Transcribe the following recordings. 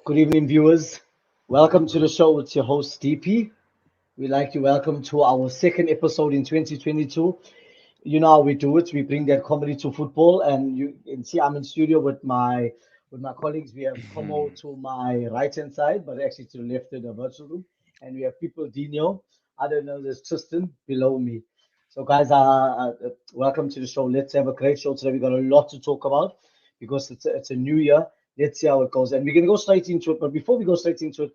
Good evening, viewers. Welcome to the show. It's your host, DP. We'd like to welcome to our second episode in 2022. You know how we do it. We bring that comedy to football, and you can see I'm in studio with my colleagues. We have Como Mhm. to my right hand side, but actually to the left in the virtual room, and we have people Dino. I don't know, there's Tristan below me. So, guys, welcome to the show. Let's have a great show today. We got a lot to talk about because it's a new year. Let's see how it goes, and we're gonna go straight into it. But before we go straight into it,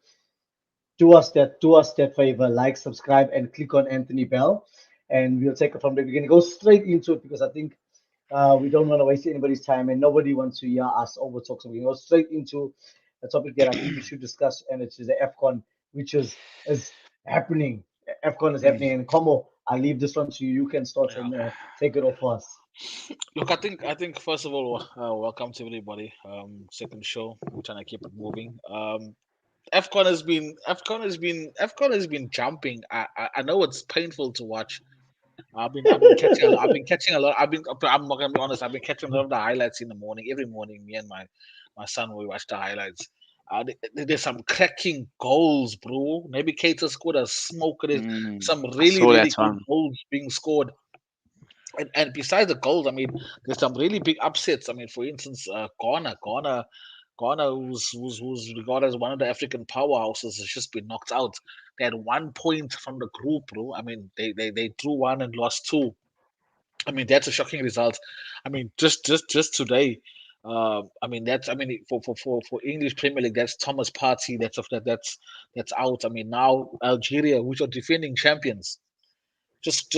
do us that favor, like, subscribe, and click on Anthony Bell, and we'll take it from there. We're gonna go straight into it because I think we don't want to waste anybody's time, and nobody wants to hear us over talk. So we can go straight into a topic that I think we should discuss, and it's the AFCON, which is happening. AFCON is happening, and Como, I leave this one to you. You can start Yeah. and take it off for us. Look, I think first of all, welcome to everybody. Second show. We're trying to keep it moving. AFCON has been jumping. I know it's painful to watch. I've been catching a lot. I'm not gonna be honest. I've been catching a lot of the highlights in the morning. Every morning, me and my son we watch the highlights. There's some cracking goals, bro. Maybe Keita scored a smoker. There's some I really saw really that good one. goals being scored. And besides the goals, I mean, there's some really big upsets. I mean, for instance, Ghana, who's regarded as one of the African powerhouses, has just been knocked out. They had 1 point from the group, bro. I mean, they drew one and lost two. I mean, that's a shocking result. I mean, just today. I mean, for English Premier League, that's Thomas Partey. That's out. I mean, now Algeria, which are defending champions, just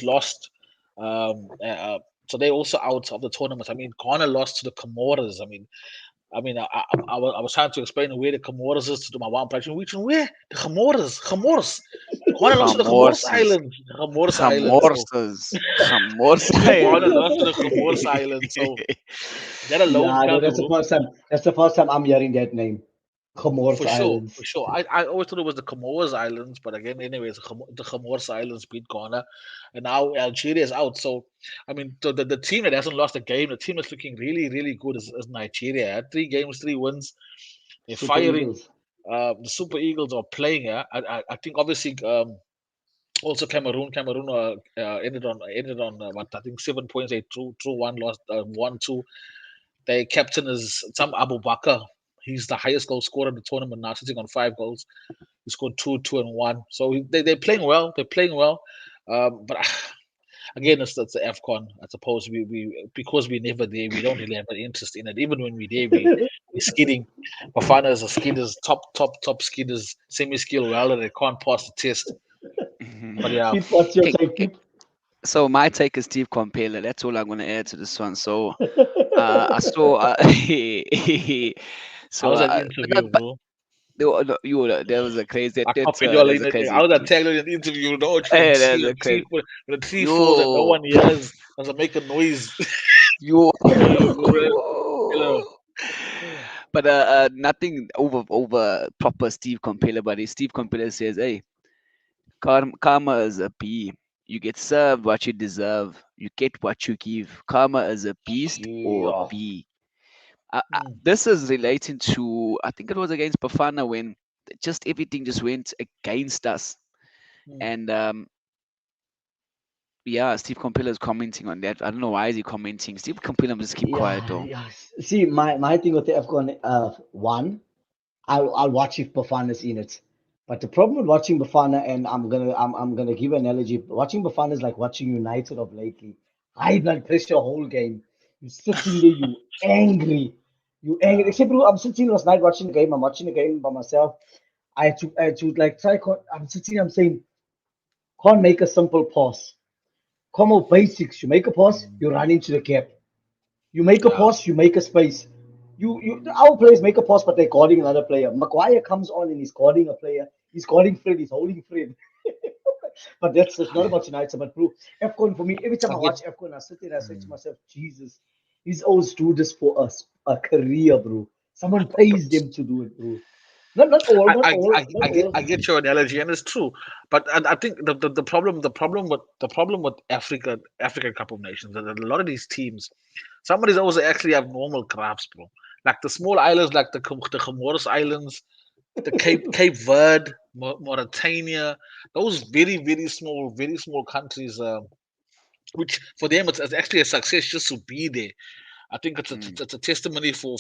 lost. So they're also out of the tournament. I mean, Ghana lost to the Comoros. I was trying to explain where the Comoros is to my one person. Which one? Where? The Comoros. Comoros. Ghana lost to the Comoros Chamorses. Islands. The Comoros Islands. So Chamorses. Chamorse Ghana Islands. lost to the Comoros Islands. So that alone Yeah, no, tells you, that's the bro. first time. That's the first time I'm hearing that name, Comoros For sure, Islands. for sure. I always thought it was the Comoros Islands, but again, anyways, the Comoros Islands beat Ghana, and now Algeria is out. So, I mean, the team that hasn't lost a game, the team that's looking really, really good is Nigeria. Had 3 games, 3 wins. They're Super firing. Eagles. The Super Eagles are playing. Yeah, I think obviously also Cameroon ended on what I think 7 points. They drew one, lost 1-2. Their captain is some Abu Bakr. He's the highest goal scorer in the tournament now, sitting on 5 goals. He scored two, two, and one. So they're playing well. They're playing well. But again, it's the AFCON. I suppose we because we're never there, we don't really have an interest in it. Even when we're there, we're skidding. Bafana is a skidders, top skidders, semi-skill welder. They can't pass the test. But yeah, Pip, what's your Okay, take, okay. Pip? So my take is Steve Compeller. That's all I'm going to add to this one. So I saw. how so was that but interview, bro? there was a crazy. I That's copied you all there's in a it. crazy. I was at tag in the interview. No, you can Hey, see there's a crazy. the three fours that no Yo, one hears doesn't make a noise. yo. Killer. But nothing over proper Steve Compeller. But Steve Compeller says, "Hey, karma is a B. You get served what you deserve. You get what you give. Karma is a beast or a Yeah. B." Mm. This is relating to, I think it was against Bafana when just everything just went against us. Mm. And yeah, Steve Campbell is commenting on that. I don't know why is he commenting. Steve Campbell just keep quiet Yeah, though. yeah. See, my thing with the AFCON one, I'll watch if Bafana's in it. But the problem with watching Bafana, and I'm gonna give an analogy. Watching Bafana is like watching United of lately. High blood pressure whole game. You sitting there, you angry. You angry. Yeah. Except bro, I'm sitting last night watching the game. I'm watching the game by myself. I had to like try. I'm sitting. I'm saying, can't make a simple pass. Come on, basics. You make a pass, Mm. you run into the gap. You make a Yeah. pass, you make a space. Our players make a pass, but they're guarding another player. Maguire comes on and he's guarding a player. He's guarding Fred. He's holding Fred. But that's it's not about United. But bro, AFCON for me, every time I I get. watch AFCON, I sit there and I say to Mm. myself, Jesus, these always do this for us, a career, bro. Someone pays them to do it, bro. Not all, I, not I, all, I, not I get all. I get your analogy and it's true, but I think the problem with African Cup of Nations, that a lot of these teams, some of these also actually have normal crafts, bro. like the small islands, like the Comoros Islands, the Cape Verde, Mauritania, those very small countries. Which for them it's actually a success just to be there. I think it's a testimony for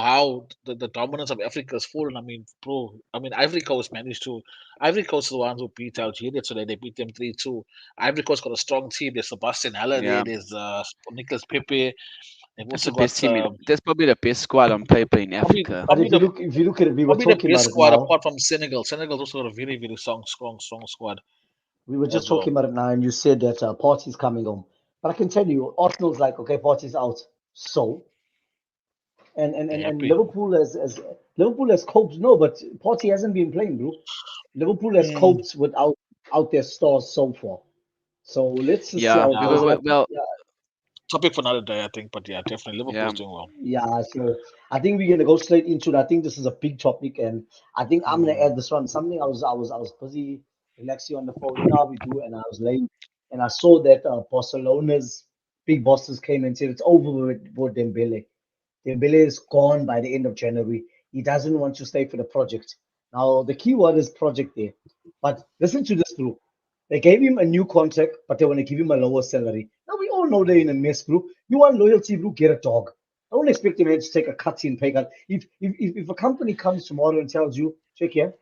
how the dominance of Africa has fallen. I mean, bro. I mean, Ivory Coast managed to. Ivory Coast is the ones who beat Algeria today. They beat them 3-2. Ivory Coast got a strong team. There's Sebastian Haller there. Yeah, There's Nicolas Pepe. They've that's also the best got team. That's probably the best squad on paper in probably Africa. But probably the if you look at it, we were probably the talking best about it squad now. apart from Senegal. Senegal's also got a very strong squad We were as just well. talking about it now, and you said that Party's coming home. But I can tell you, Arsenal's like, okay, Party's out. So, They're and happy. Liverpool has coped. No, but Party hasn't been playing, bro. Liverpool has Mm, coped without out their stars so far. So let's just see Yeah, how it goes. yeah, I well, think, topic for another day, I think. But yeah, definitely yeah. Liverpool's doing well. yeah, so I think we're gonna go straight into it. I think this is a big topic, and I think I'm gonna Mm, add this one. Something I was busy relaxing on the phone, you know how we do, and I was late, and I saw that Barcelona's big bosses came and said it's over with Dembele. Dembele is gone by the end of January. He doesn't want to stay for the project. Now the key word is project there. But listen to this, group. They gave him a new contract, but they want to give him a lower salary. Now we all know they're in a mess, bro. You want loyalty, bro? Get a dog. Don't expect him to take a cut in pay cut. If a company comes tomorrow and tells you, check here,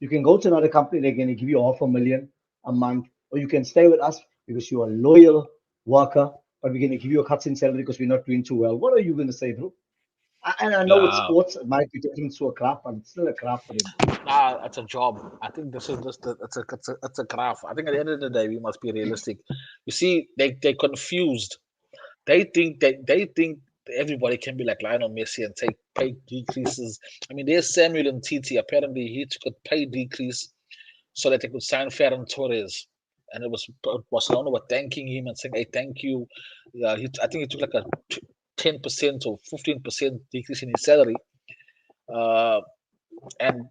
you can go to another company, they're going to give you 500,000 a month, or you can stay with us because you're a loyal worker, but we're going to give you a cut in salary because we're not doing too well. What are you going to say, bro? And I know it's yeah. sports, it might be different to a craft, but it's still a craft for them. Nah, it's a job. I think this is just it's a craft. I think at the end of the day, we must be realistic. You see, they're confused. They think everybody can be like Lionel Messi and take pay decreases. I mean, there's Samuel and Titi. Apparently, he took a pay decrease so that they could sign Ferran Torres, and it was Barcelona were thanking him and saying, "Hey, thank you." I think he took like a 10% or 15% decrease in his salary. Uh, and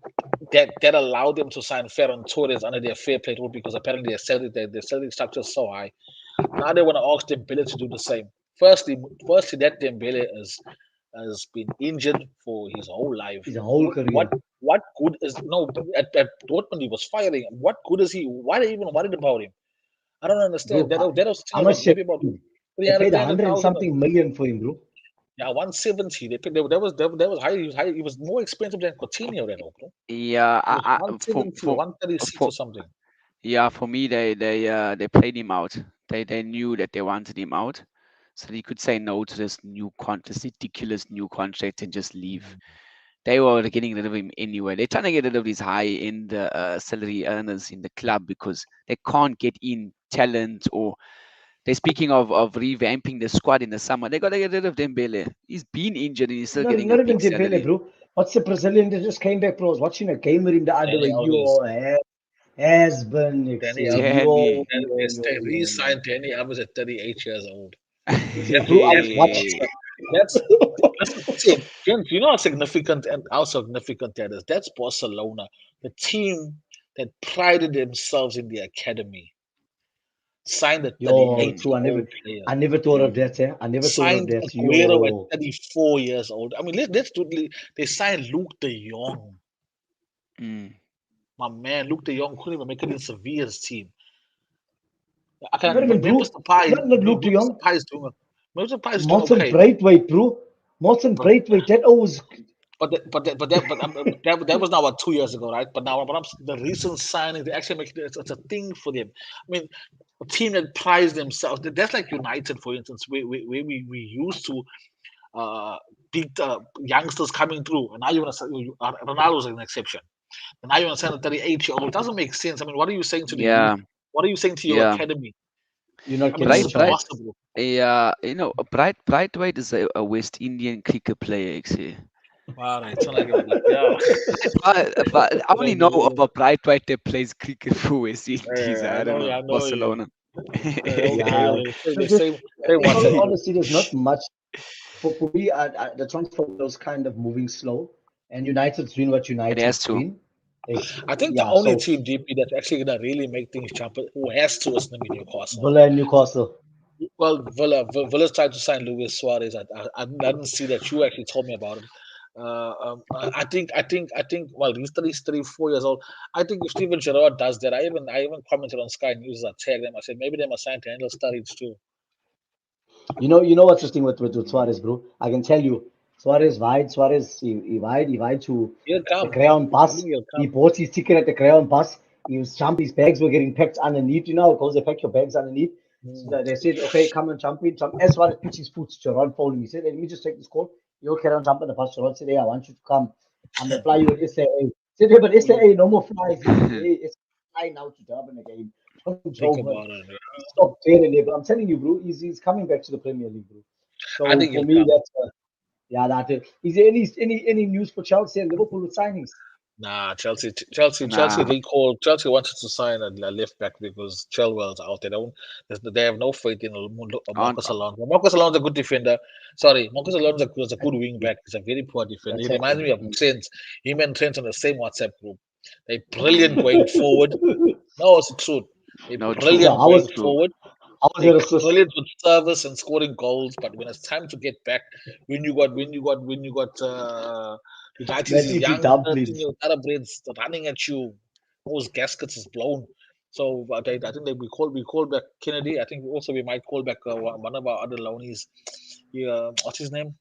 that allowed them to sign Ferran Torres under their fair play rule because apparently their salary structure is so high. Now they want to ask Dembele to do the same. Firstly, that Dembele has been injured for his whole life. His whole What career. what good is no at Dortmund he was firing. What good is he? Why are they even worried about him? I don't understand. Bro, That was how thing much about they maybe about paid? They paid 300, 100 and 300,000. something million for him, bro. Yeah, 170. They paid, that was high. He was high. He was more expensive than Coutinho. That bro. Yeah, It was I 170 or 136 for or something. yeah, for me, they played him out. They knew that they wanted him out, so he could say no to this ridiculous new contract and just leave. They were getting rid of him anyway. They're trying to get rid of these high-end salary earners in the club because they can't get in talent, or they're speaking of revamping the squad in the summer. They got to get rid of Dembele. He's been injured and he's still getting a Not even big Dembele, salary. bro. What's the Brazilian that just came back, bro? I was watching a game with him the other Danny way. Alves. Yo, has been Danny excellent. Alves. Yo, Danny. yo, yo, They yo, yo. re-signed Danny Alves at 38 years old. Hey, bro, I was watching. That's see, James, you know how significant and how significant that is. That's Barcelona, the team that prided themselves in the academy, signed a Yo, true. 38-year-old player, I never thought of Mm, that. I never thought of signed that. Aguero at Yo, 34 years old. I mean, let's do. They signed Luke De Jong, mm. my man. Luke De Jong couldn't even make it in Sevilla's team. I not can even Memphis bro. Depay. Not Luke De Memphis Jong. Depay is doing. Memphis Depay is doing Martin okay, Braithwaite, bro. Martin but Braithwaite. That always. that was now what 2 years ago, right? But now, the recent signing, they actually make it's a thing for them. I mean, a team that prides themselves. That's like United, for instance, we used to beat youngsters coming through, and now you want to say Ronaldo's an exception. And now you want to send a 38-year-old. It doesn't make sense. I mean, what are you saying to the youth? Yeah, What are you saying to your yeah. academy? You're not I mean, getting this a is Bright, chance. impossible. Brightweight is a West Indian cricket player, actually. All right, so like, yeah. But I only know of a Brightweight that plays cricket for West Indies. I don't know I know you. Barcelona. Okay, Yeah. they say In what's all that? honesty, there's not much for me. The transfer window is kind of moving slow, and United's doing what It has United's to. doing. It's, I think the yeah. only So team DP that's actually gonna really make things jump who has to is gonna be Newcastle. Villa and Newcastle. Well, Villa's tried to sign Luis Suarez. I didn't see that. You actually told me about it. I think. Well, he's 34 years old. I think if Steven Gerrard does that, I even commented on Sky News. I tagged them. I said maybe they must sign to handle Sturridge too. You know what's interesting with Suarez, bro? I can tell you, Suarez, he wide to He'll the come. Crayon I bus. believe he'll He come. bought his ticket at the Crayon bus. He was jump. His bags were getting packed underneath. You know how it goes. They pack your bags underneath. So Mm, they said, okay, come and jump in. Jump. As Suarez puts his foot, Gerard followed him. He said, let me just take this call. You'll carry on jumping the bus. Gerard said, hey, I want you to come. I'm gonna fly you at SAA. He said, hey, but SAA, no more flies. He said, hey, it's flying now to Durban again. From think Joburg. about it. He stopped there and there. But I'm telling you, bro, he's coming back to the Premier League, bro. I So think for he'll me, come. that's yeah, that is. Is there any news for Chelsea and Liverpool with signings? Nah, Chelsea Nah, recalled. Chelsea wanted to sign a left back because Chilwell's out. They have no faith in on Marcus Alonso. Marcus Alonso is a good defender. Sorry, Marcus Alonso was a good wing back. He's a very poor defender. He reminds me of Exactly. Trent. Him and Trent on the same WhatsApp group. They're brilliant going forward. No, it's the truth. They're no true, So brilliant how true, going was true. forward. how was They're your assist? brilliant with service and scoring goals, but when it's time to get back, when you got United's Man, eating young 13 dumplings. year old thoroughbreds running at you, those gaskets is blown. So I think that we call back Kennedy. I think also we might call back one of our other loanies. What's his name?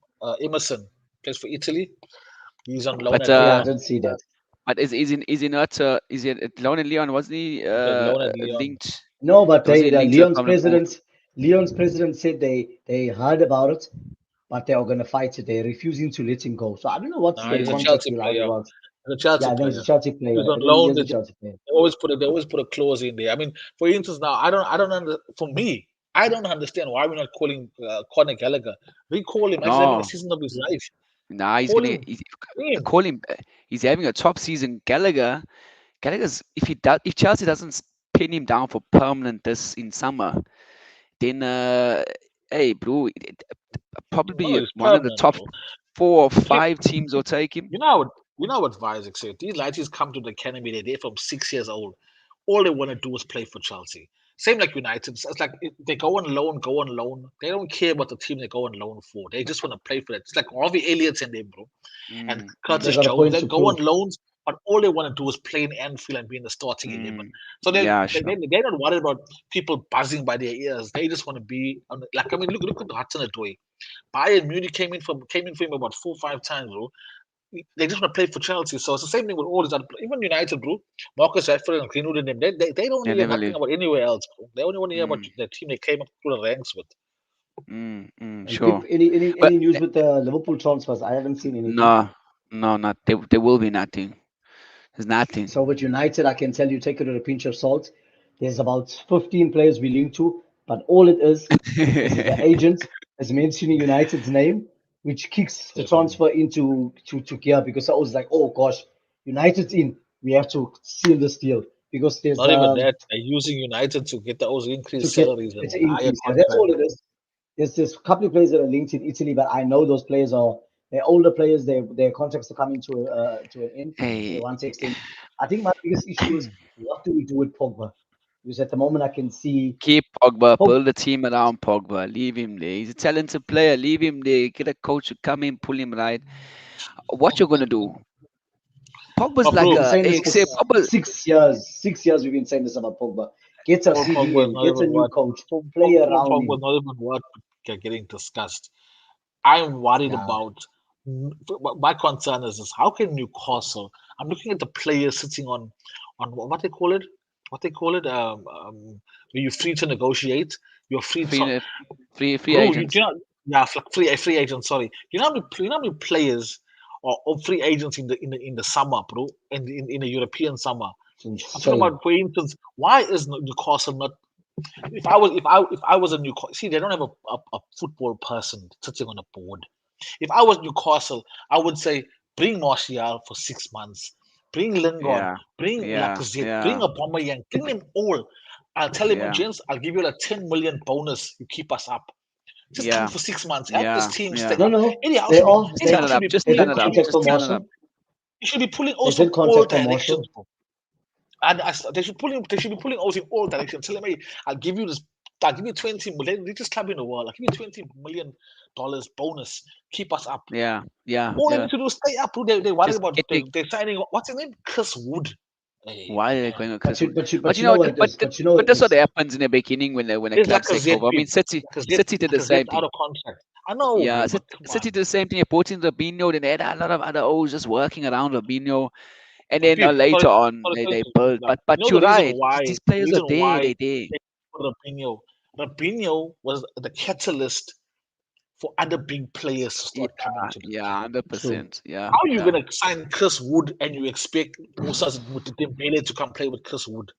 Emerson plays for Italy. He's on loan But at Oh yeah, I Leon. didn't see that. is he not is he Lone and Leon, wasn't he He's loan at Leon. linked, No, but wasn't he the linked to a permanent move? Leon's president said they heard about it, but they are gonna fight it. They're refusing to let him go. So I don't know what's Nah, the he's a contract Chelsea will how it player. works. He's a Chelsea Yeah, I know he's a player. Chelsea He was player. on He loan. is a Chelsea player. They always put a clause in there. I mean, for instance, now for me, I don't understand why we're not calling Conor Gallagher. Recall him. He's having a No, season of his life. nah, Call him. In. call him. He's having a top season. Gallagher's if Chelsea doesn't pin him down for permanent this in summer, then hey bro, No, probably he's one of the permanent, top bro. 4 or 5 teams will take him. You know what Isaac said. These lighties come to the academy. They're there from 6 years old. All they want to do is play for Chelsea. Same like United. It's like they go on loan, go on loan. They don't care about the team they go on loan for. They just want to play for it. It's like Harvey Elliott's and them, bro. And Mm, They Curtis mm, got a Jones. point They to go on prove. loans, but all they want to do is play in Anfield and be in the starting 11. mm. So Yeah, sure. they're not worried about people buzzing by their ears. They just want to be on like I mean, look at Hudson Odoi. Bayern Munich came in for him about 4 or 5 times, bro. They just want to play for Chelsea. So it's the same thing with all these other, even United, bro. Marcus Rashford and Greenwood and them, they don't They hear never nothing leave. about anywhere else, bro. They only want to hear about Mm, the team they came up through the ranks with. And sure. keep any But any news with the Liverpool transfers? I haven't seen anything. no, no, not there will be nothing. There's nothing. So with United, I can tell you, take it with a pinch of salt. There's about 15 players we linked to, but all it is the agent is mentioning United's name, which kicks the Definitely. transfer into gear because I was like, oh gosh, United's in. We have to seal this deal because there's Not even that. They're using United to get those to increased get salaries and it's an higher increase. Yeah, that's contracts. all it is. There's a couple of players that are linked in Italy, but I know those players are they're older players. Their contracts are coming to an end. They Hey, want to extend. I think my biggest issue is what do we do with Pogba? Because at the moment I can see keep Pogba, Pog, build a team around Pogba. Leave him there. He's a talented player. Leave him there. Get a coach to come in, pull him right. What you're gonna do? Pogba's But like we've been bro, a saying this hey, for say Pogba. 6 years. 6 years we've been saying this about Pogba. Get a Paul CV Pogba is in, not get a even new what coach, play around Pogba is him. not even what getting discussed. I'm worried Yeah, about. My concern is this: how can Newcastle? I'm looking at the players sitting on what they call it, what they call it, where you're free to negotiate. You're free to, free free bro. You agents. do not, yeah, free agent. Sorry, you know how many players or free agents in the summer, bro, in the European summer. it's I'm talking insane. about, for instance, why is Newcastle not if I was a Newcastle, see, they don't have a football person sitting on a board. If I was Newcastle, I would say bring Martial for 6 months, bring Lingard, Yeah, bring yeah, Lacazette, bring yeah, Aubameyang, bring them all. I'll tell him, yeah, James, I'll give you a 10 million bonus. You keep us up. Just come yeah, for 6 months. Help this yeah, team stay yeah. No, up. no, Eddie Howe they should be are Just Eddie turn Howe it should up. be Just they pulling turn did it up. teams. contact Just for turn it up. Marshall. He should be pulling They us in did all contact for directions, Marshall. bro. And they should pull him. They should be pulling us in all directions. Tell him, hey, I'll give you this I'll give you 20 million, richest club in the world. I'll give you $20 million bonus. Keep us up. Yeah. All they need to do is stay up. They worry Just about get me. they're signing. What's his name? Chris Wood. Hey, Why are they man. going to But Chris you, Wood? but you, But but you know what it is. But you know what but it that's what is. happens in the beginning when the It's clubs like a take over. I mean, City did the same out thing. of contract. I know, Yeah, bro, but come City on. did the same thing. They brought in Robinho, then they had a lot of other O's just working around Robinho, and then Pip, later on sorry they to built. yeah. But You know you're the reason right. why These players are there. They there. they put Rapinho. Rapinho was the catalyst for other big players to start coming to the Yeah, club. hundred True. percent. Yeah, How are you yeah. gonna sign Chris Wood and you expect Musa Dembele to come play with Chris Wood?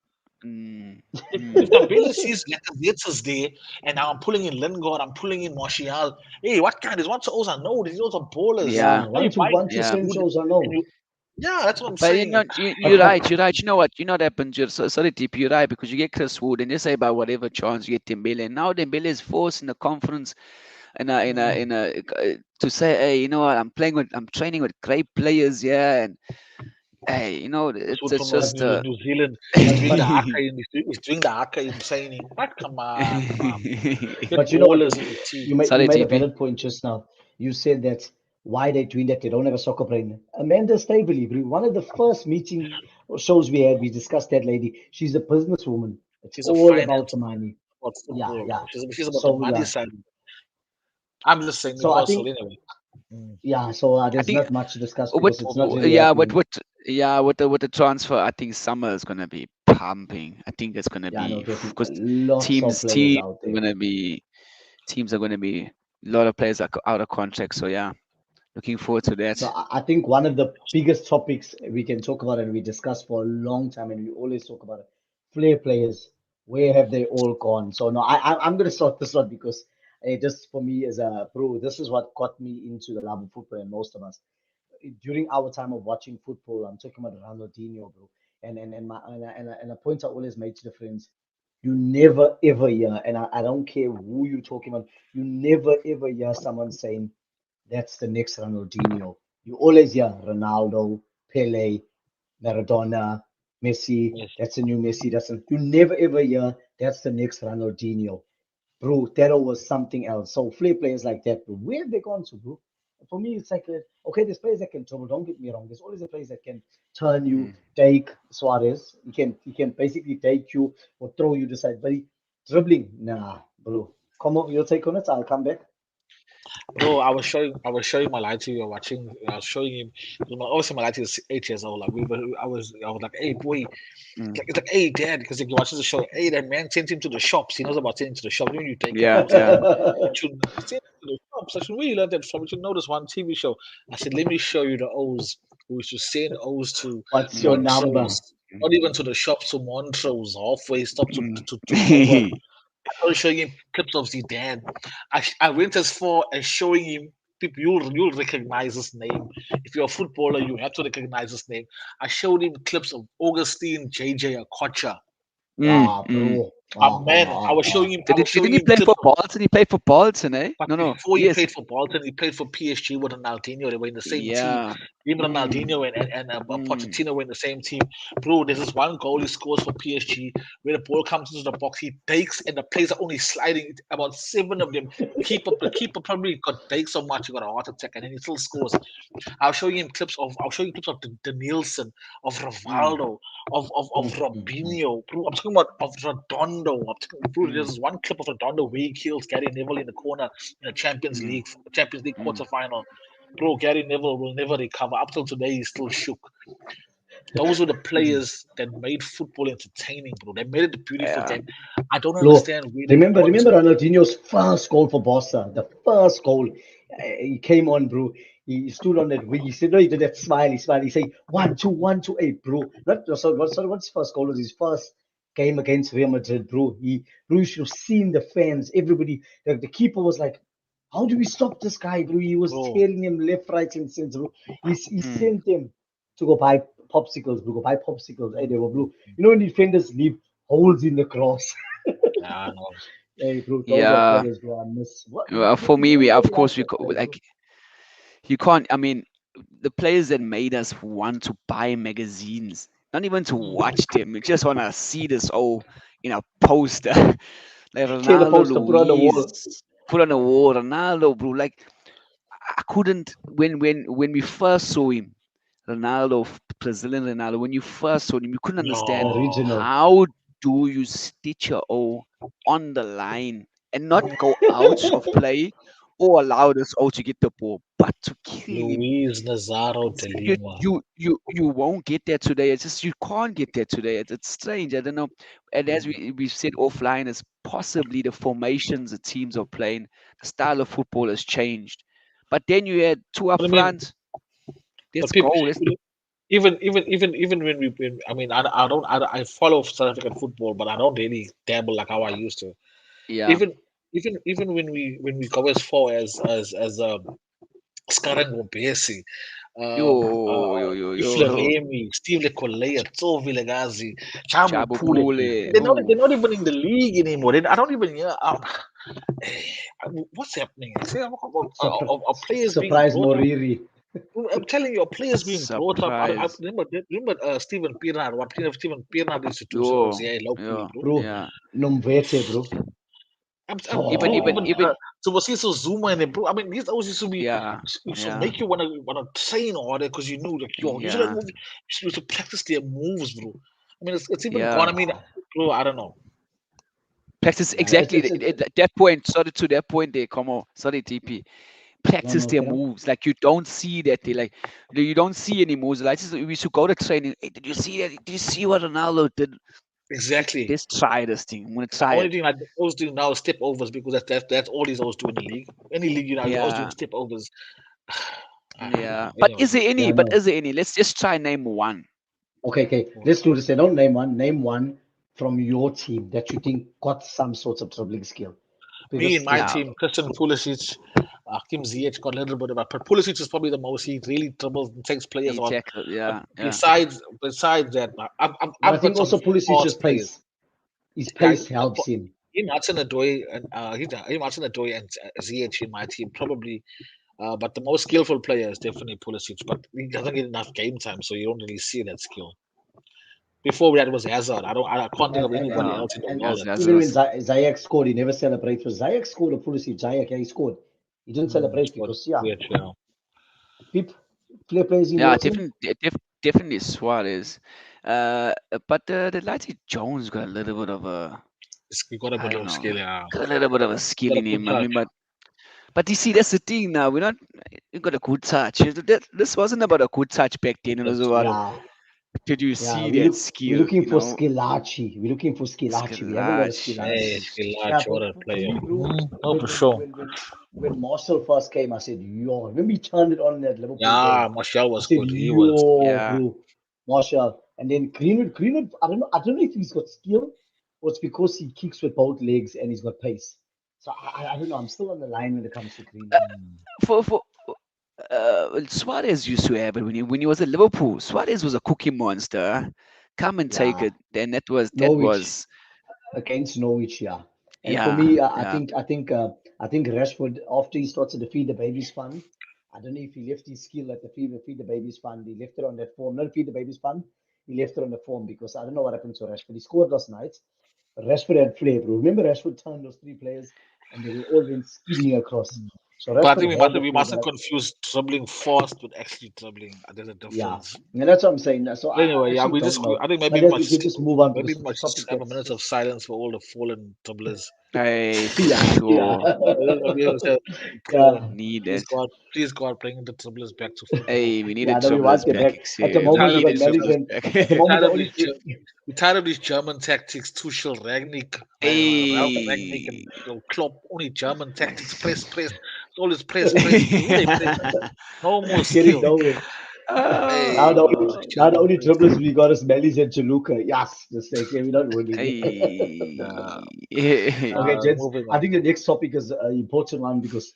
Mm, If mm. Dembele sees Lacazette is there, and now I'm pulling in Lingard, I'm pulling in Martial. Hey, what kind? These ones are no, these are ballers. Yeah, Yeah, How you buying one to Chris yeah. send Wood? shows or And no. you, yeah, that's what I'm But saying. you're right. You're right. You know what? You know what happens. Sorry, TP. You're right because you get Chris Wood, and you say about whatever chance you get Dembele. And now Dembele is forced in the conference, to say, hey, you know what? I'm training with great players, yeah, and hey, Chris Wood it's from just New Zealand. But but He's doing the haka in training. What? Come on, man. Get but you know what? ballers in the team. You Sorry, made a TP. valid point just now. You said that why they're doing that. They don't have a soccer brain. Amanda Staveley, bro, one of the first meeting or shows we had, we discussed that lady. She's a businesswoman. It's She's a all about finance the money. about Yeah, football. yeah. She's about the So money yeah. side. I'm just saying So I Newcastle think anyway. Mm. yeah. So I there's think not much to discuss with because it's not really yeah, happening. with the transfer, I think summer is gonna be pumping. I think it's gonna Yeah, no, be definitely. because Lots of players teams out are there. gonna be teams are gonna be a lot of players are out of contract. So yeah, looking forward to So that. I think one of the biggest topics we can talk about and we discuss for a long time and we always talk about it, flair players, where have they all gone? So no, I'm gonna start this one because just for me as a pro, this is what got me into the love of football and most of us. During our time of watching football, I'm talking about Ronaldinho, bro. And a point I always made to the friends, you never ever hear, and I don't care who you're talking about, you never ever hear someone saying that's the next Ronaldinho. You always hear Ronaldo, Pele, Maradona, Messi. Yes. That's a new Messi. You never ever hear that's the next Ronaldinho. Bro, that was something else. So flair players like that, bro, where have they gone to, bro? For me, it's like okay, there's players that can dribble. Don't get me wrong. There's always a players that can turn you, Mm. take Suarez. He can basically take you or throw you to side. But dribbling, nah, bro. Come on, your take on it. I'll come back. Bro, I was showing my light to you. Watching, I was showing him. Obviously, my light is 8 years old. Like I was like, hey boy, Mm. it's like, hey dad, because he watches the show. Hey, that man sent him to the shops. He knows about sending to the shops. When you take your Yeah, house, yeah. you should send to the shops. I said, where you learned that from? You should know this one TV show. I said, let me show you the O's. We should send O's to What's your number? Montrose, not even to the shops, to Montrose, halfway stop Mm. to Joburg. I was showing him clips of Zidane. I went as far as showing him people you'll recognize his name. If you're a footballer, you have to recognize his name. I showed him clips of Augustine JJ Akocha. Mm, Ah, mm. bro. Ah, Man, ah, ah, ah. I was Didn't showing he him play clips for of. Bolton? He played for Bolton, eh? But No. before he Yes. played for Bolton, he played for PSG with Ronaldinho. They were in the same team. Yeah. Even Mm, Ronaldinho and mm. Pochettino were in the same team. Bro, there's this one goal he scores for PSG where the ball comes into the box. He takes and the players are only sliding. About 7 of them. The keeper probably got baked so much he got a heart attack and then he still scores. I'll show you clips of the Nielsen, of Mm, Rivaldo, of Mm. Robinho. Bro, I'm talking about of Redondo. Bro, mm, there's one clip of Redondo where he kills Gary Neville in the corner in the mm, Champions League mm. quarterfinal. Bro, Gary Neville will never recover. Up till today, he's still shook. Those were the players that made football entertaining, bro. They made it a beautiful Yeah. game. I don't Bro, understand where they've remember, gone remember to. Ronaldinho's first goal for Barca, the first goal. He came on, bro. He stood on that wing. He said, no, he did that smile. He smiled. He said, 1-2, 1-2, 8, bro. Not sorry, what's his first goal? Was his first game against Real Madrid, bro. Bro, you should have seen the fans, everybody. The keeper was like, how do we stop this guy, bro? He was Bro, tearing him left, right, and center, bro. He Mm. sent them to go buy popsicles, bro. Go buy popsicles. Hey, mm, they were mm, blue. You know when defenders leave holes in the cross. yeah, no. Hey, bro, those are Yeah. players, bro. I miss what For me, we of nobody course likes we that player, bro. like you can't. I mean, the players that made us want to buy magazines, not even to Mm. watch them. We just want to see this all in a poster. Like Taylor Ronaldo, poster put on the wall. Luis, put on the wall. Ronaldo, bro. Like I couldn't when we first saw him, Ronaldo, Brazilian Ronaldo. When you first saw him, you couldn't The understand No. original. how do you stitch your O on the line and not go out of play or allow this O to get the ball, but to kill him. Luis Nazaro It's de like Lima. you won't get that today. It's just you can't get that today. It's strange. I don't know. And as we've said offline, is possibly the formations the teams are playing, the style of football has changed. But then you had two up But I mean, front. Let's but people, go. Let's, even when I mean, I don't, I follow South African football, but I don't really dabble like how I used to. yeah. Even, even when we go as far as Skarang Mbesi, Yo. Ifleremi, Steve Lekolea, Tso Vilagazi, Chamu Chabo Pule. Pule. They're Ooh. not even in the league anymore. I don't even hear. What's happening? See, are players being Surprise brought up? Moriri. I'm telling you, are players being brought up. I Surprise. remember Steven Pirnard. What Steven Pirnard used to do so Yo. yeah, locally, Yeah. bro. Bro, Yeah. Numvete, bro. Even Bro, even Oh, even even so was so Zuma and bro. I mean, these always yeah. used to Yeah. make you wanna train harder because you knew like yo, you should Yeah. move, you should to practice their moves, bro. I mean, it's even gone. Yeah. I mean, bro, I don't know. Practice yeah, exactly at that point. Sorry to that point there, come on. Sorry, TP. no, Practice no, their Kera. moves. Like you don't see that they like you don't see any moves. Like just, we should go to training. Hey, did you see that? Did you see what Ronaldo did? Exactly. Let's try this thing. I'm gonna The try only it. thing I always do now is step overs because that's all he's always doing in the league. Any league, you know, he's always doing Yeah. step overs. I don't Yeah. know. But Anyway, is there any? Yeah, But no. is there any? Let's just try name one. Okay. Let's do this. Don't name one. Name one from your team that you think got some sort of dribbling skill. me Because and my Yeah. team, Christian Pulisic, Kim Ziyech got a little bit of it, but Pulisic is probably the most. He really dribbles and takes players He on. tackled. But Yeah. Yeah. besides that, but I I've got think some also Pulisic's fast players. pace. His Guy, pace helps him. him Hudson Odoi and him Hudson Odoi and Ziyech in my team probably. But the most skillful player is definitely Pulisic, but he doesn't get enough game time, so you don't really see that skill. Before that was Hazard. I can't think And of and anybody and Yeah. else in the and world. That's even when us. Ziyech scored, he never celebrated. So Ziyech scored a Pulisic. Ziyech, yeah, he scored. He didn't celebrate But because yeah, yeah. Pip, player plays in Yeah. your team. Definitely Suarez. But the Lighty Jones got a little bit of a We got a I bit don't of skill, know. yeah. Got a little bit of a skill Got a in good him. I touch. mean, but you see, that's the thing now. We're not. We got a good touch. This wasn't about a good touch back then. It was That's about true. Yeah, did you yeah. see that We're skill? looking You for know, Skillaci. We're looking for Skillaci. We haven't got a Hey, Skillaci. Skillaci. Yeah, Skilach, what a for player. me, bro. No, for sure. When Marshall first came, I said, "Yo." Remember he turned it on in that Liverpool Yeah, game. Martial I was said, good. He was. "Yo, Yeah, bro, Marshall." And then Greenwood. I don't know if he's got skill or it's because he kicks with both legs and he's got pace. So I don't know. I'm still on the line when it comes to Greenwood. for Suarez used to have it when he was at Liverpool. Suarez was a cookie monster. Come and take Yeah, it. Then that Norwich was against Norwich, yeah. And for yeah me, yeah I think Rashford after he started the Feed the Babies Fund, I don't know if he left his skill at the Feed the Babies Fund. He left it on that form, not Feed the Babies Fund. He left it on the form because I don't know what happened to Rashford. He scored last night, but Rashford had flair, bro. Remember Rashford turned those three players and they all went skidding across. So But I Rashford think had the we flair, mustn't confuse dribbling fast with actually dribbling. There's a yeah, difference. and that's what I'm saying. So But I anyway, yeah, actually don't know. I think But we can just move on because the maybe we should just topic have a gets minute of just silence for all the fallen dribblers. hey for yeah, yeah. sure We have to pray Yeah, and need it. please God, bring the dribblers back to football. Hey, we need the yeah, no, we want troublers them back. back. At the Excuse. We're We moment, tired we of need got the these Melly's troublers and back. at the we're moment tired the of only we're tired of these German tactics. Tuchel, Ralph Ragnick, and Hey. Klopp. Only German tactics. Press. It's always press. Who they press? No more getting skill. nowhere. Hey, Now the German only press. dribblers we got is Melly's and Chaluka. Yes, just like yeah, we're not winning. Uh, Hey. Okay, gents. moving I on. think the next topic is an important one because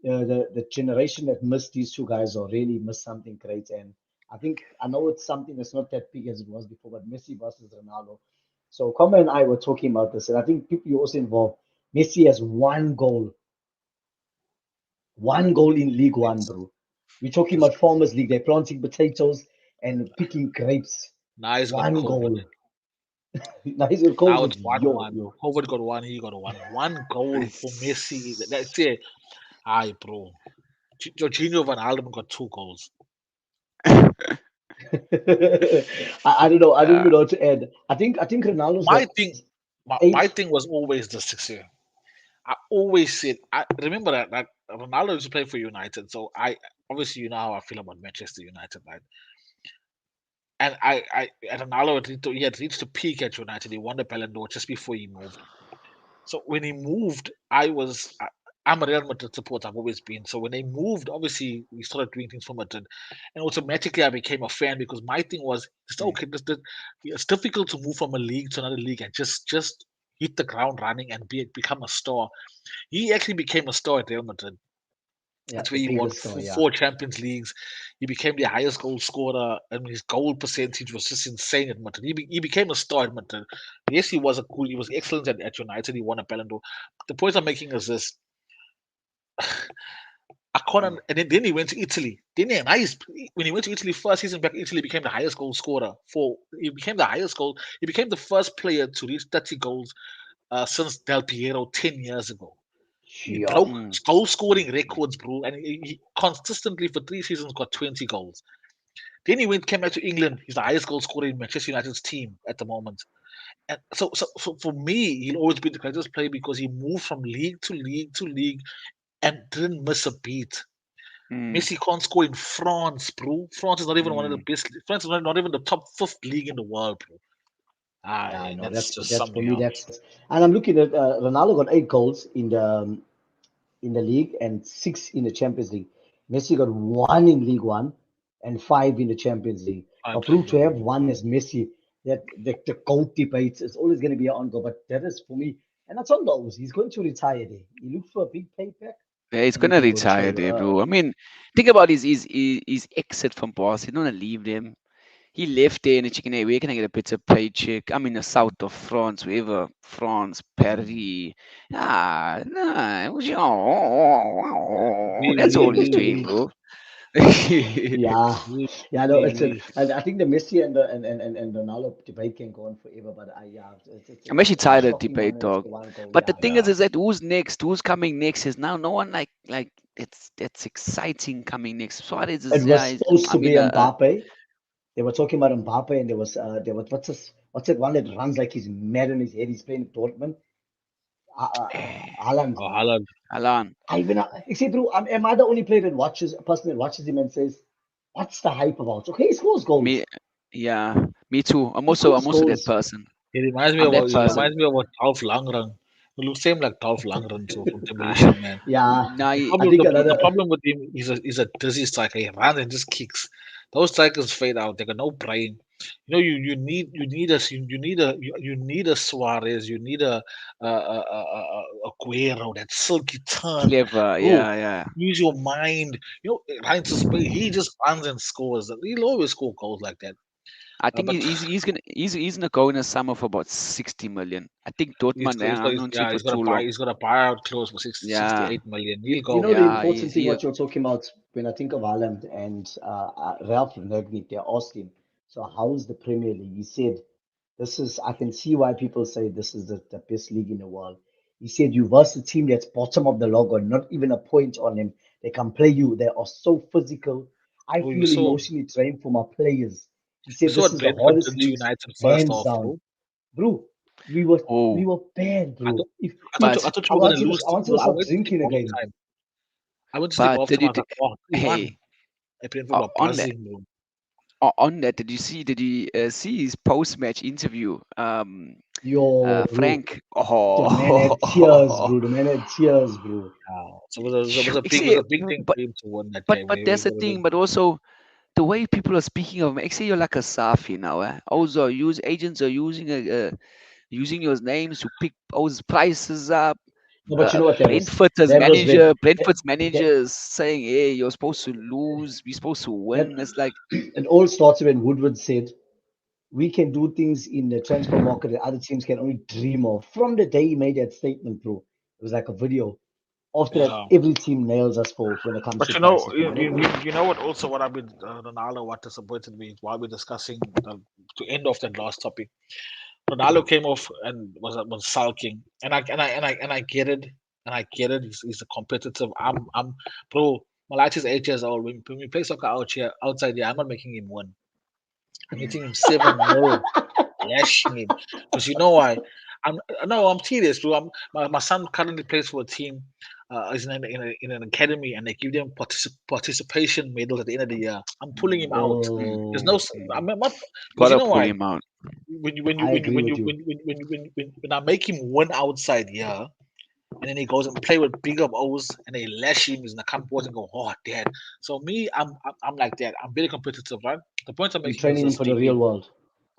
the generation that missed these two guys or really missed something great. And I know it's something that's not that big as it was before, but Messi versus Ronaldo. So Koma and I were talking about this, and I think people you also involved. Messi has one goal in League One, bro. We're talking Just about Farmers League. They're planting potatoes and picking grapes. now he's got One COVID. goal. Now he's got Now COVID. it's 1-1. Yo. COVID got one, he got one. One goal for Messi. That's it. Aye, bro. Jorginho Van Alden got 2 goals. I don't know. I don't Yeah. even know what to add. I think Ronaldo's My got thing, my 8. thing was always this 6 year. I always said, I remember that like Ronaldo used to play for United, so I obviously you know how I feel about Manchester United, right? And and Ronaldo he had reached a peak at United. He won the Ballon d'Or just before he moved. So when he moved, I'm a Real Madrid supporter. I've always been. So when they moved, obviously we started doing things for Madrid, and automatically I became a fan because my thing was it's Yeah. okay. It's difficult to move from a league to another league and just hit the ground running and become a star. He actually became a star at Real Madrid. Yeah, That's the where he won biggest star. Yeah. 4 Champions Leagues. He became the highest goal scorer. I mean, his goal percentage was just insane at Madrid. He became a star at Madrid. Yes, he was excellent at United. He won a Ballon d'Or. The point I'm making is this: I can't. Mm. And then he went to Italy. Then when he went to Italy first season back, Italy became the highest goal scorer. He became the highest goal. He became the first player to reach 30 goals since Del Piero 10 years ago. He Sure. broke Mm. goal scoring records, bro, and he consistently for 3 seasons got 20 goals. Then came back to England. He's the highest goal scorer in Manchester United's team at the moment. And so for me, he'll always be the greatest player because he moved from league to league to league and didn't miss a beat. Mm. Messi can't score in France, bro. France is not even one of the Mm. best. France is not even the top fifth league in the world, bro. Yeah, I know. That's That's just that's sum for me me. up. And I'm looking at Ronaldo got 8 goals in the league and 6 in the Champions League. Messi got 1 in League 1 and 5 in the Champions League. But bro, to have one as Messi, that the GOAT debate is always going to be on go. But that is for me, and that's on those. He's going to retire there. He looked for a big payback, Yeah, he's and he gonna can go retire chill. there, bro. I mean, think about his exit from Barca. He don't wanna leave them. He left there in the chicken. Hey, where can I get a better paycheck? I'm in the south of France, wherever France, Paris. Ah, nah, it was- that's all he's doing, We, bro. Yeah, we, yeah, no, we, it's a, we, I think the Messi and Ronaldo debate can go on forever, but yeah, I'm actually it's a tired of shocking one debate, that it's dog. the 1 goal. But the Yeah, thing yeah. is that who's next? Who's coming next? Is now no one like it's exciting coming next. Suarez it is was yeah. supposed I to be mean, Mbappe. They were talking about Mbappe, and there was what's that one that runs like he's mad in his head? He's playing Dortmund. Haaland. Oh, Haaland. Alan. I even you see, bro, am I the only player that watches a person that watches him and says, "What's the hype about?" Okay, he scores Me, goals. yeah, me too. He scores I'm also that goals. person. I'm that He person. reminds me about Dolph Lundgren. He looks same like Dolph Lundgren, so from Demolition Man. Yeah, Now, I think The another. problem with him is a dizzy striker. He runs and just kicks. Those strikers fade out. They got no brain. You know, you need a Suarez. You need a Guerrero. That silky turn, clever, bro. yeah, yeah. Use your mind. You know, Ryan he just runs and scores. He'll always score goals like that. I think But he's gonna go in the summer for about 60 million. I think Dortmund, I'm not sure for too long. he's got a buyout clause for Yeah, 68 million. You, He'll you go. know the yeah, important thing he what you're talking about when I think of Haaland and Ralph Rangnick, they asked him, so how's the Premier League? He said, this is, I can see why people say this is the best league in the world. He said, you versus a team that's bottom of the log or not even a point on them. They can play you. They are so physical. I Bro, feel emotionally drained for my players. He you said, saw this what is the Brentford hardest did to leagues, United first hands off, down. bro. Bro, we were oh, we were bad, I bro. thought If I but thought I we were gonna wanted lose I wanted to I start went to sleep drinking half the again. time. I went to sleep but half the did time. I you was like, oh, 2-1. hey And Brentford were on that buzzing, bro. on that? Did you see his post match interview? Yo, bro. Frank. The man had tears, Oh, bro. The man had tears, bro. So it was see, a big thing for him to win that but game. but that's the thing. But also the way people are speaking of him, actually, you're like a Safi now. Also, use agents are using your names to pick those prices up. No, but you know what that was? That was when Brentford's that, managers saying, "Hey, you're supposed to lose. We're supposed to that win." It's like, it all started when Woodward said we can do things in the transfer market that other teams can only dream of. From the day he made that statement, bro, it was like a video. After that, Yeah. every team nails us for when it comes But to prices, bro. you know what? Also, what I've been Ronaldo, what disappointed me while we're discussing to end off that last topic. Ronaldo came off and was sulking, and I get it, and I get it. He's a competitive. Bro. Malati is 8 years old. When we play soccer outside here, I'm not making him win. I'm hitting him 7-0, lashing him. Because you know why? I'm serious, bro. My son currently plays for a team. Is in an academy, and they give them participation medals at the end of the year. I'm pulling him out. There's no. Oh, I'm not because you Gotta know pull why? him out. I agree with you. When I make him win outside here, and then he goes and play with bigger O's, and they lash him, and I come forward and go, oh, dad. So me, I'm like that. I'm very competitive, right? The point I'm You're making is training him this, for the real DP. world.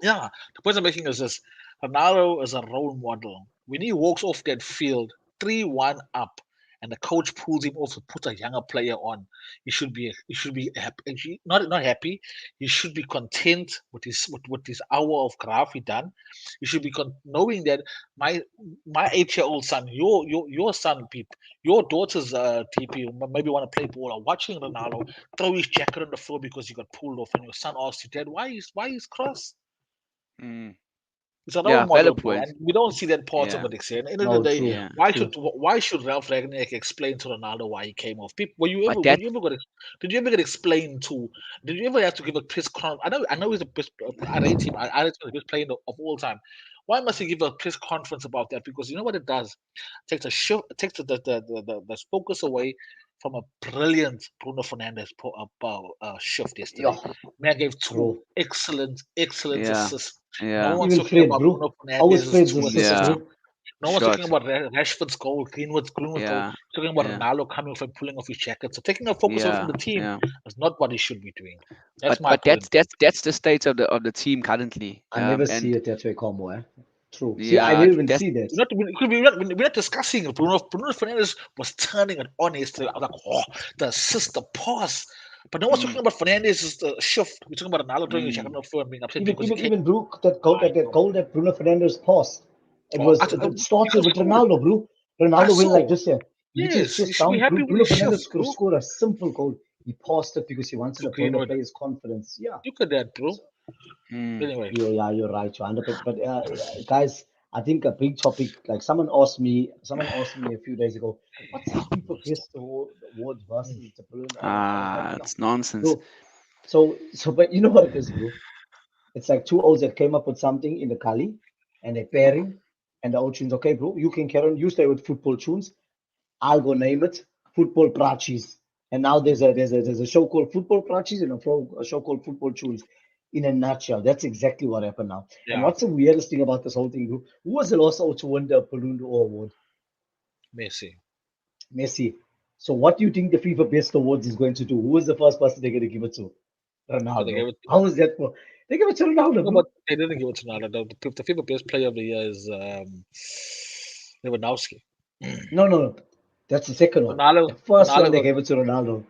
Yeah, the point I'm making is this: Ronaldo is a role model. When he walks off that field, 3-1 up, and the coach pulls him off to put a younger player on, he should be happy. Not happy. He should be content with his hour of graft he done. He should be knowing that my my 8-year-old son, your son, Peep, your daughter's TP, maybe want to play ball or watching Ronaldo throw his jacket on the floor because he got pulled off, and your son asks you, Dad, why is cross? Mm. It's a role Yeah, valid model, bro, points. and we don't see that part of Yeah, it. At the end of the No, day, true, yeah. true. why should Ralph Ragnick explain to Ronaldo why he came off? People, But that did you ever get explained to? Did you ever have to give a press conference? I know he's the best. I rate him. I rate him the best player of all time. Why must he give a press conference about that? Because you know what it does? It takes a shift. It takes the focus away from a brilliant Bruno Fernandes shift Yeah, yesterday. Man gave two bro. excellent yeah, assists. No yeah, one's Even talking Fred, about bro. Bruno How was Fernandes' Fred's two assist, assists. yeah. bro? No one's talking Shot. about Rashford's goal, Greenwood's goal. Yeah, Talking about yeah, Ronaldo coming off and pulling off his jacket. So taking a focus away from yeah, the team yeah. is not what he should be doing. That's But my but that's point. that's that's the state of the team currently. I never see And it that way, combo, eh? True. See, I yeah, didn't even that's see that. We're not discussing it. Bruno Fernandes was turning it on yesterday. I was like, oh, the assist, the pass. But no one's mm, talking about Fernandes' shift. We're talking about Ronaldo throwing his jacket mm, on the floor and being upset Even because he even came. even bro, that goal I that know. goal that Bruno Fernandes passed. It Oh, was it he started could with score. Ronaldo, bro. I Ronaldo went like saw. this here. He hit his Yes, you chest should be down. happy with Bruno his shift, Fernandes could have bro. scored a simple goal. He passed it because he wanted To to build the Greenwood. player's confidence. Yeah. Look at that, bro. So, mm. Anyway. yeah, you're right, you're 100%. But guys, I think a big topic, like someone asked me a few days ago, what's this FIFA Best Awards Mm. versus the Brilliant? I was like, Ah, yeah, it's nonsense. bro. So, but you know what it is, bro? It's like two O's that came up with something in the Kali and they're pairing, and the old tunes, okay, bro, you can carry on, you stay with football tunes. I'll go name it Football Prachis. And now there's a show called Football Prachis and a show called Football Tunes. In a nutshell, that's exactly what happened now. And Yeah, what's the weirdest thing about this whole thing, bro? Who was the last to win the Balloon d'Or award? Messi. Messi. So what do you think the FIFA Best Awards is going to do? Who is the first person they're going to give it to? But they gave Ronaldo. it. How is that for? They give it to Ronaldo, No, bro. but they didn't give it to Ronaldo. The FIFA best player of the year is Lewandowski. No, no, no. That's the second one. Ronaldo. The first one Ronaldo they got. gave it to Ronaldo.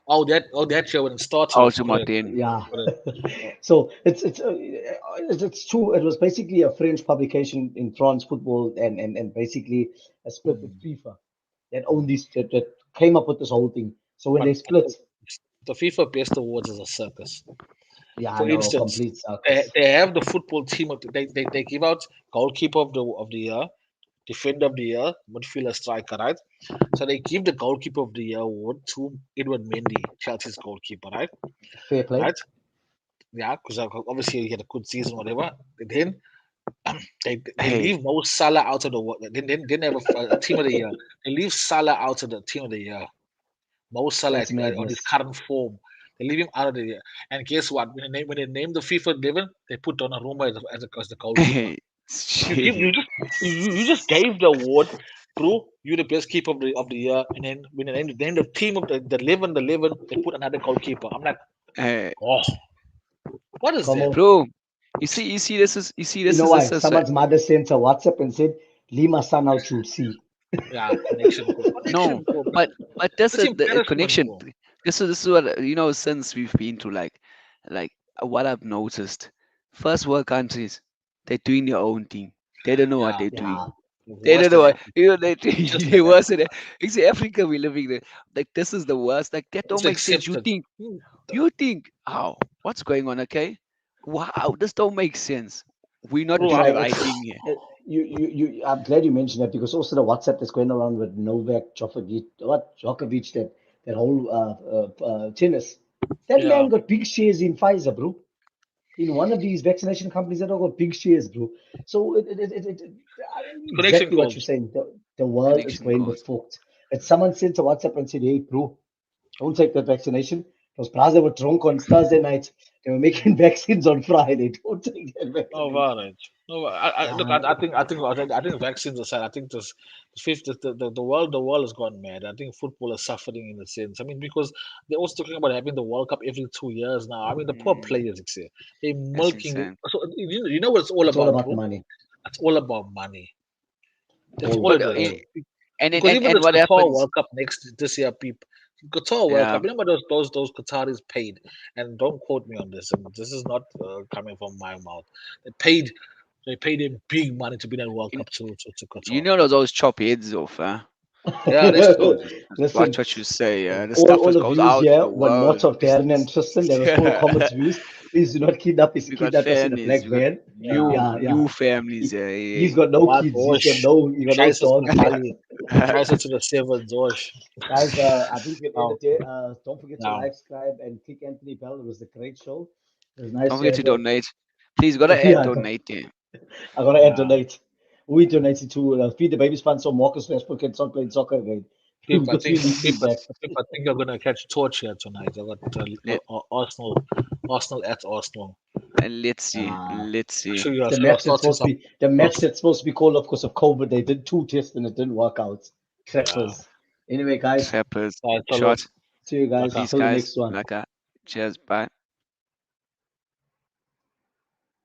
Oh, that year when it started off. Ultimate Correct. 10. Yeah. Correct. Uh, So it's true. It was basically a French publication in France football and basically a split with mm. FIFA that owned this that came up with this whole thing. So when But they split, the FIFA best awards is a circus. yeah, I For know, instance, complete they, circus. they have the football team. They give out goalkeeper of the year, defender of the year, midfielder, striker, right? So they give the goalkeeper of the year award to Edward Mendy, Chelsea's goalkeeper, right? Fair play. Right? Yeah, because obviously he had a good season, whatever. And then they Hey, leave Mo Salah out of the They have a team of the year. They leave Salah out of the team of the year. Mo Salah That's on his madness. current form. They leave him out of the year. And guess what? When they name the FIFA 11, they put Donnarumma as the goalkeeper. hey, You give shit. you just gave the award, bro. You're the best keeper of the year, and then when they name the team of the 11, they put another goalkeeper. I'm like, Hey, oh, what is Come that? on. bro, You know why? Someone's mother sent a WhatsApp and said, Lima son out you'll see. Yeah, connection, bro. no, Connection, bro. but that's That's the embarrassment, connection. bro. This is what since we've been to like what I've noticed. First world countries, they're doing their own thing. They don't know what Yeah, they're doing. Yeah. They worse don't than know what Africa. they Just they like worse than Africa. that. You see, Africa we living there. Like this is the worst. Like that don't It's make sense. accepted. You think, oh, what's going on? Okay, wow, this don't make sense. we're not Bro, rewriting here. I'm glad you mentioned that because also the WhatsApp that's going around with Novak Djokovic, that whole tennis. That yeah. man got big shares in Pfizer, bro. In one of these vaccination companies that all got big shares, bro. So Connection exactly what calls. you're saying. The world is Connection going calls. fucked. And someone sent a WhatsApp and said, "Hey, bro, don't take that vaccination." Those Plaza were drunk on Thursday night. They were making vaccines on Friday. Don't take that No, vaccination. right. No, look. I think vaccines aside, I think this fifth, the world has gone mad. I think football is suffering in a sense. I mean, because they're also talking about having the World Cup every 2 years now. I mean, the poor players, they're That's milking it. insane. So you know what it's all It's all about, about bro? money. It's all about money. That's all All, it But is. all. Because even and this what Qatar happens? World Cup this year, people, Qatar World Yeah. Cup. Remember those Qataris paid, and don't quote me on this. And this is not coming from my mouth. They paid him big money to be in that World You, Cup to you Qatar. know those always chop heads off, huh? Yeah, that's true. Just watch Listen, what you say. The all, stuff all is the goes views out to here the were world. not of Darren and Tristan. That was full comments views. Please do not kidnap us. We got Kidnap us in a families. black We got van. Yeah. Yeah. new families. He's got no What kids. Osh? He got no Scheiße dog. Mali. to the sevens, Osh. Guys, I think we'll end Oh, it there. Don't forget to yeah. like, subscribe, and click Anthony Bell. It was a great show. It was Don't nice to forget to have a donate. Please gotta add yeah. donate there. I gotta add Yeah. donate. We donated to Feed the Babies Fund so Marcus Rashford can start playing soccer again. We Pip, I got think 3 million Pip, back. Pip, I think you're gonna catch torch here tonight. I got Let, Arsenal at Arsenal. and let's see. Uh, Let's see. Sure, the you're match that's starting supposed to some. be the You're, match that's supposed to be called off because of COVID. They did 2 tests and it didn't work out. yeah. Crappers. Anyway, guys, Trappers. All right, Short. see you guys Laka. Peace, until the guys. next one. Like, cheers. Bye.